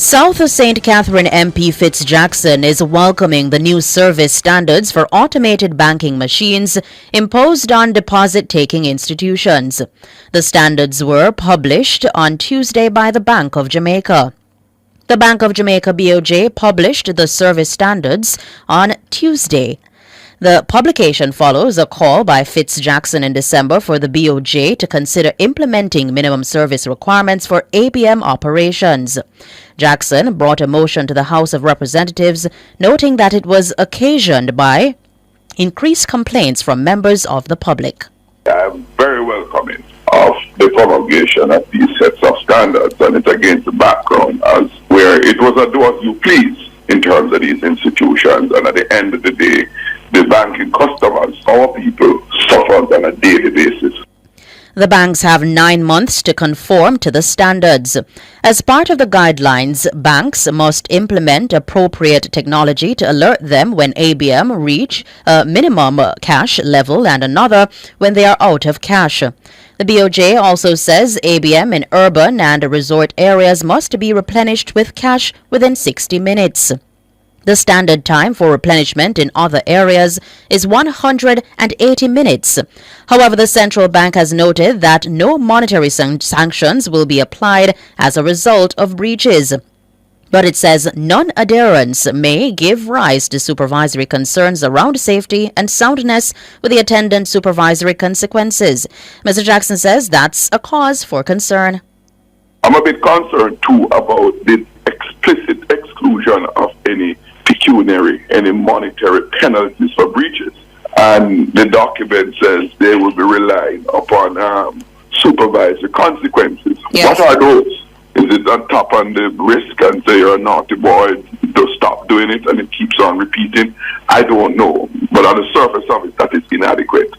South St. Catherine MP Fitz Jackson is welcoming the new service standards for automated banking machines imposed on deposit-taking institutions. The standards were published on Tuesday by the Bank of Jamaica. The Bank of Jamaica BOJ published the service standards on Tuesday. The publication follows a call by Fitz Jackson in December for the BOJ to consider implementing minimum service requirements for ABM operations. Jackson brought a motion to the House of Representatives, noting that it was occasioned by increased complaints from members of the public. I am very welcoming of the promulgation of these sets of standards, and it's against the background as where it was a do as you please in terms of these institutions, and at the end of the day, the banking customers, our people, suffer on a daily basis. The banks have 9 months to conform to the standards. As part of the guidelines, banks must implement appropriate technology to alert them when ABM reach a minimum cash level and another when they are out of cash. The BOJ also says ABM in urban and resort areas must be replenished with cash within 60 minutes. The standard time for replenishment in other areas is 180 minutes. However, the central bank has noted that no monetary sanctions will be applied as a result of breaches. But it says non-adherence may give rise to supervisory concerns around safety and soundness with the attendant supervisory consequences. Mr. Jackson says that's a cause for concern. I'm a bit concerned too about the explicit exclusion of any pecuniary, any monetary penalties for breaches. And the document says they will be relying upon supervisory consequences. Yes. What are those? Is it on top on the risk and say you're a naughty boy, just stop doing it and it keeps on repeating? I don't know. But on the surface of it, that is inadequate.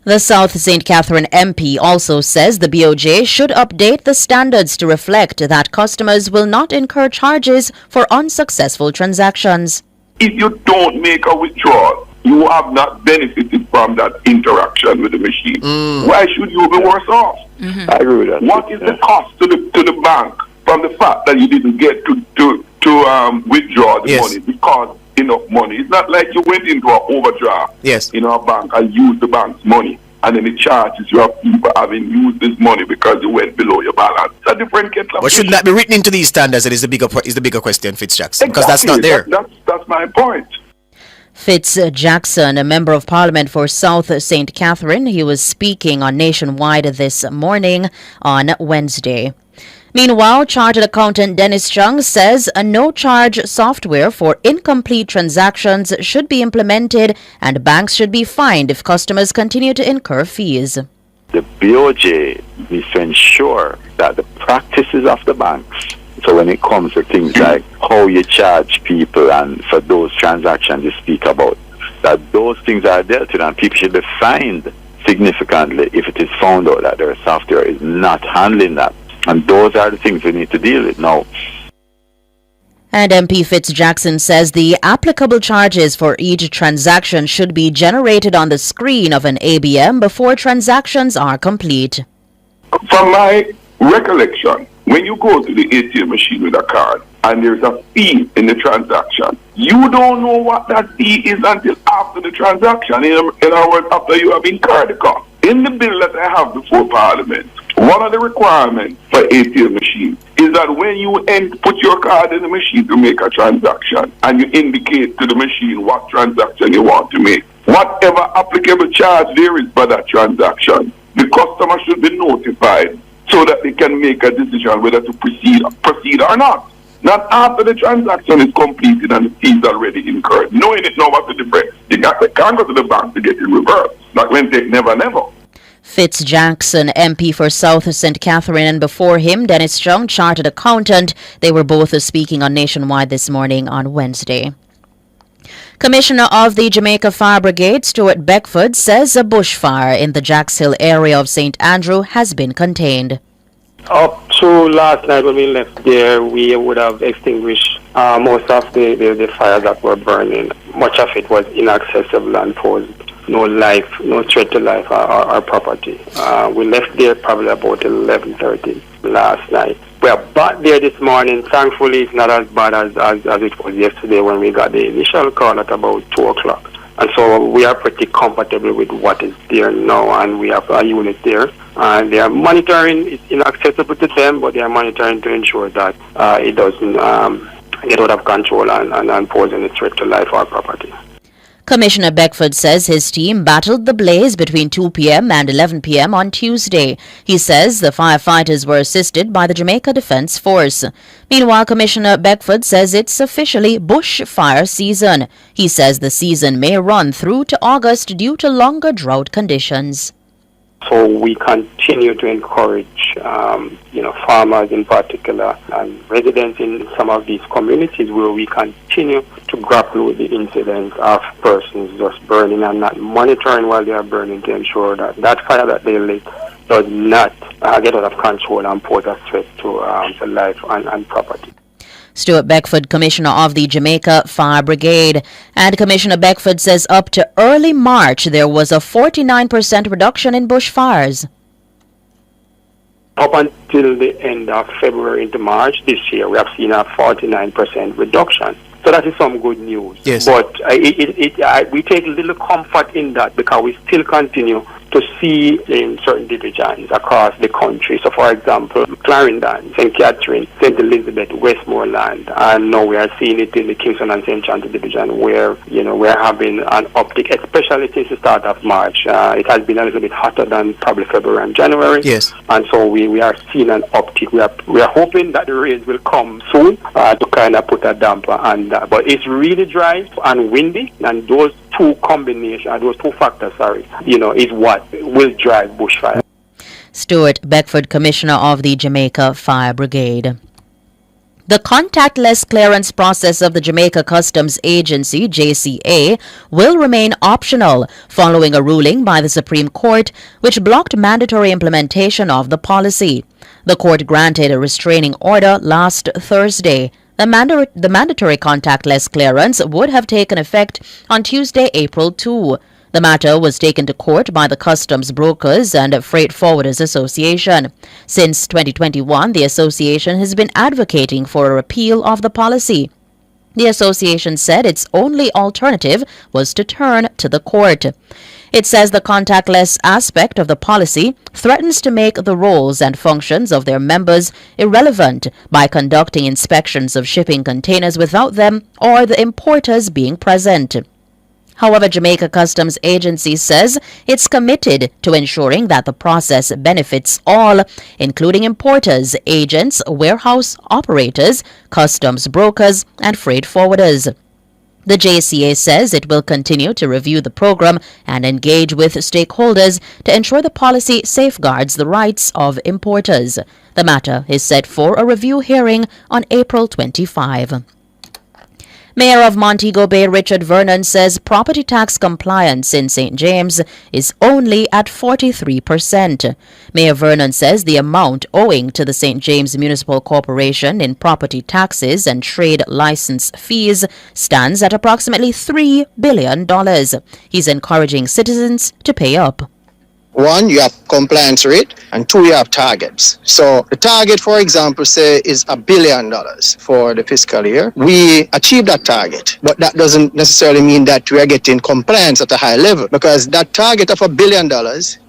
The South St. Catherine MP also says the BOJ should update the standards to reflect that customers will not incur charges for unsuccessful transactions. If you don't make a withdrawal, you have not benefited from that interaction with the machine. Why should you be worse off? I agree with that. What is the cost to the bank from the fact that you didn't get to withdraw the money because enough money? It's not like you went into an overdraft in our bank and used the bank's money, and then it charges your people having used this money because you went below your balance. It's a different kettle. But shouldn't that be written into these standards? That is the bigger question, Fitz Jackson, because that's not there. That's my point. Fitz Jackson, a member of Parliament for South St. Catherine, he was speaking on Nationwide this morning on Wednesday. Meanwhile, Chartered Accountant Dennis Chung says a no-charge software for incomplete transactions should be implemented and banks should be fined if customers continue to incur fees. The BOJ needs to ensure that the practices of the banks, so when it comes to things like how you charge people and for those transactions you speak about, that those things are dealt with and people should be fined significantly if it is found out that their software is not handling that. And those are the things we need to deal with now. And MP Fitz Jackson says the applicable charges for each transaction should be generated on the screen of an ABM before transactions are complete. From my recollection, when you go to the ATM machine with a card and there's a fee in the transaction, you don't know what that fee is until after the transaction, in other words, after you have incurred the cost. In the bill that I have before Parliament, one of the requirements for ATM machine is that when you put your card in the machine to make a transaction and you indicate to the machine what transaction you want to make, whatever applicable charge there is for that transaction, the customer should be notified so that they can make a decision whether to proceed or not. Not after the transaction is completed and the fee is already incurred. Knowing it now what's the difference. They can't go to the bank to get it reversed. Not when they never. Fitz Jackson, MP for South St. Catherine, and before him, Dennis Chung, Chartered Accountant. They were both speaking on Nationwide this morning on Wednesday. Commissioner of the Jamaica Fire Brigade, Stuart Beckford, says a bushfire in the Jacks Hill area of St. Andrew has been contained. Up to last night when we left there, we would have extinguished most of the fires that were burning. Much of it was inaccessible and posed no threat to life or property. We left there probably about 11:30 last night. We are back there this morning. Thankfully, it's not as bad as it was yesterday when we got the initial call at about 2 o'clock. And so we are pretty comfortable with what is there now, and we have a unit there. And they are monitoring. It's inaccessible to them, but they are monitoring to ensure that it doesn't get out of control and pose any threat to life or property. Commissioner Beckford says his team battled the blaze between 2 p.m. and 11 p.m. on Tuesday. He says the firefighters were assisted by the Jamaica Defence Force. Meanwhile, Commissioner Beckford says it's officially bushfire season. He says the season may run through to August due to longer drought conditions. So we continue to encourage, farmers in particular and residents in some of these communities where we continue to grapple with the incidents of persons just burning and not monitoring while they are burning to ensure that that fire that they lit does not get out of control and pose a threat to life and property. Stuart Beckford, Commissioner of the Jamaica Fire Brigade. And Commissioner Beckford says up to early March there was a 49% reduction in bushfires. Up until the end of February into March this year, we have seen a 49% reduction. So that is some good news. Yes. But we take little comfort in that because we still continue to see in certain divisions across the country. So, for example, Clarendon, St. Catherine, St. Elizabeth, Westmoreland, and now we are seeing it in the Kingston and St. John division where, we're having an uptick, especially since the start of March. It has been a little bit hotter than probably February and January. Yes. And so we are seeing an uptick. We are hoping that the rains will come soon to kind of put a damper on that. But it's really dry and windy, and those two factors, is what will drive bushfire. Stuart Beckford, Commissioner of the Jamaica Fire Brigade. The contactless clearance process of the Jamaica Customs Agency, JCA, will remain optional following a ruling by the Supreme Court which blocked mandatory implementation of the policy. The court granted a restraining order last Thursday. The mandatory contactless clearance would have taken effect on Tuesday, April 2. The matter was taken to court by the Customs Brokers and Freight Forwarders Association. Since 2021, the association has been advocating for a repeal of the policy. The association said its only alternative was to turn to the court. It says the contactless aspect of the policy threatens to make the roles and functions of their members irrelevant by conducting inspections of shipping containers without them or the importers being present. However, Jamaica Customs Agency says it's committed to ensuring that the process benefits all, including importers, agents, warehouse operators, customs brokers, and freight forwarders. The JCA says it will continue to review the program and engage with stakeholders to ensure the policy safeguards the rights of importers. The matter is set for a review hearing on April 25. Mayor of Montego Bay Richard Vernon says property tax compliance in St. James is only at 43%. Mayor Vernon says the amount owing to the St. James Municipal Corporation in property taxes and trade license fees stands at approximately $3 billion. He's encouraging citizens to pay up. One, you have compliance rate, and two, you have targets. So the target, for example, say is $1 billion for the fiscal year. We achieve that target, but that doesn't necessarily mean that we are getting compliance at a high level, because that target of $1 billion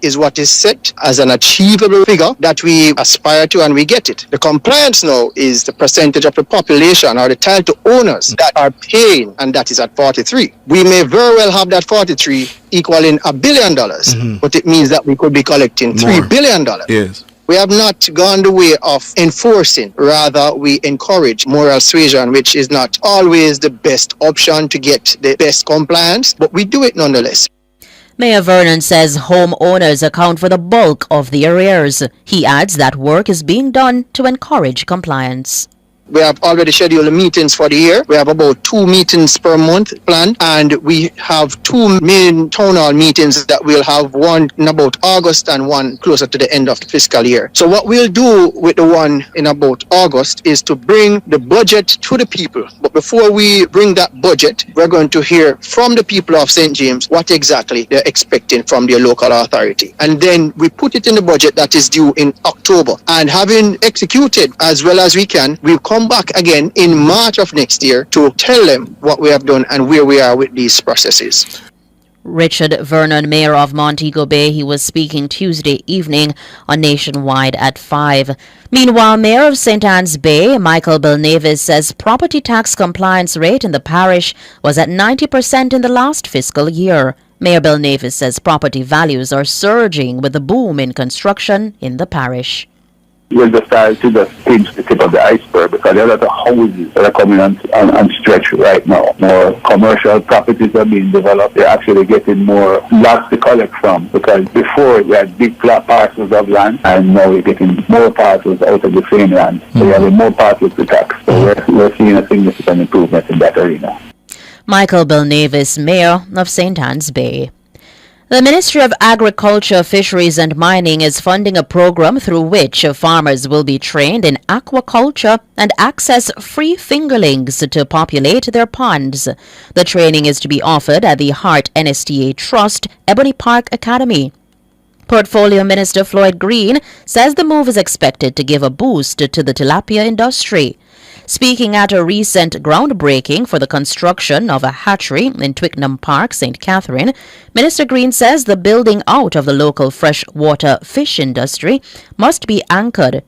is what is set as an achievable figure that we aspire to, and we get it. The compliance now is the percentage of the population or the title owners that are paying, and that is at 43. We may very well have that 43 equaling $1 billion, but it means that we could be collecting $3 billion. Yes. We have not gone the way of enforcing. Rather, we encourage moral suasion, which is not always the best option to get the best compliance, but we do it nonetheless. Mayor Vernon says homeowners account for the bulk of the arrears. He adds that work is being done to encourage compliance. We have already scheduled meetings for the year. We have about 2 meetings per month planned, and we have 2 main town hall meetings that we'll have, one in about August and one closer to the end of the fiscal year. So what we'll do with the one in about August is to bring the budget to the people. But before we bring that budget, we're going to hear from the people of St. James what exactly they're expecting from their local authority. And then we put it in the budget that is due in October. And having executed as well as we can, we'll come back again in March of next year to tell them what we have done and where we are with these processes. Richard Vernon, Mayor of Montego Bay, he was speaking Tuesday evening on Nationwide at 5. Meanwhile, Mayor of St. Anne's Bay, Michael Belnavis, says property tax compliance rate in the parish was at 90% in the last fiscal year. Mayor Belnavis says property values are surging with the boom in construction in the parish. We'll just start to just pinch the tip of the iceberg because there are a lot of houses that are coming on stretch right now. More commercial properties are being developed. They're actually getting more lots to collect from because before we had big flat parcels of land and now we're getting more parcels out of the same land. So we're having more parcels to tax. So we're seeing a significant improvement in that arena. Michael Belnavis, Mayor of St. Anne's Bay. The Ministry of Agriculture, Fisheries and Mining is funding a program through which farmers will be trained in aquaculture and access free fingerlings to populate their ponds. The training is to be offered at the Hart NSTA Trust Ebony Park Academy. Portfolio Minister Floyd Green says the move is expected to give a boost to the tilapia industry. Speaking at a recent groundbreaking for the construction of a hatchery in Twickenham Park, St. Catherine, Minister Green says the building out of the local freshwater fish industry must be anchored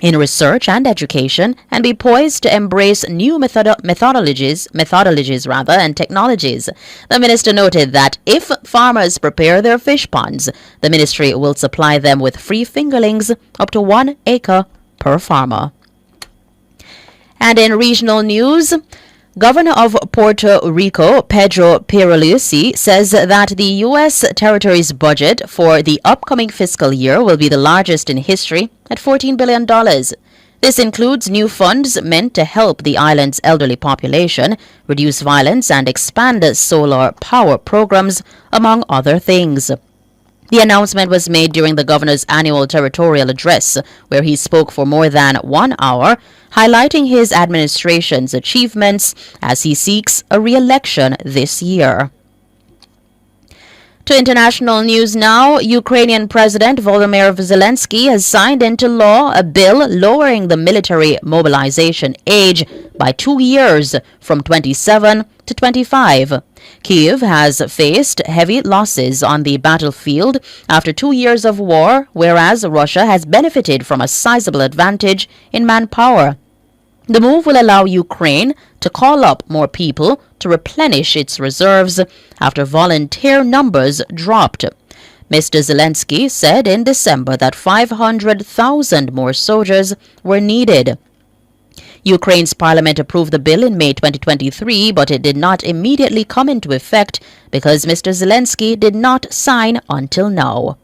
in research and education and be poised to embrace new methodologies and technologies. The minister noted that if farmers prepare their fish ponds, the ministry will supply them with free fingerlings up to 1 acre per farmer. And in regional news, Governor of Puerto Rico, Pedro Pierluisi, says that the U.S. territory's budget for the upcoming fiscal year will be the largest in history at $14 billion. This includes new funds meant to help the island's elderly population, reduce violence, and expand solar power programs, among other things. The announcement was made during the governor's annual territorial address, where he spoke for more than 1 hour, highlighting his administration's achievements as he seeks a re-election this year. To international news now, Ukrainian President Volodymyr Zelensky has signed into law a bill lowering the military mobilization age by 2 years from 27 to 25. Kyiv has faced heavy losses on the battlefield after 2 years of war, whereas Russia has benefited from a sizable advantage in manpower. The move will allow Ukraine to call up more people to replenish its reserves after volunteer numbers dropped. Mr. Zelensky said in December that 500,000 more soldiers were needed. Ukraine's parliament approved the bill in May 2023, but it did not immediately come into effect because Mr. Zelensky did not sign until now.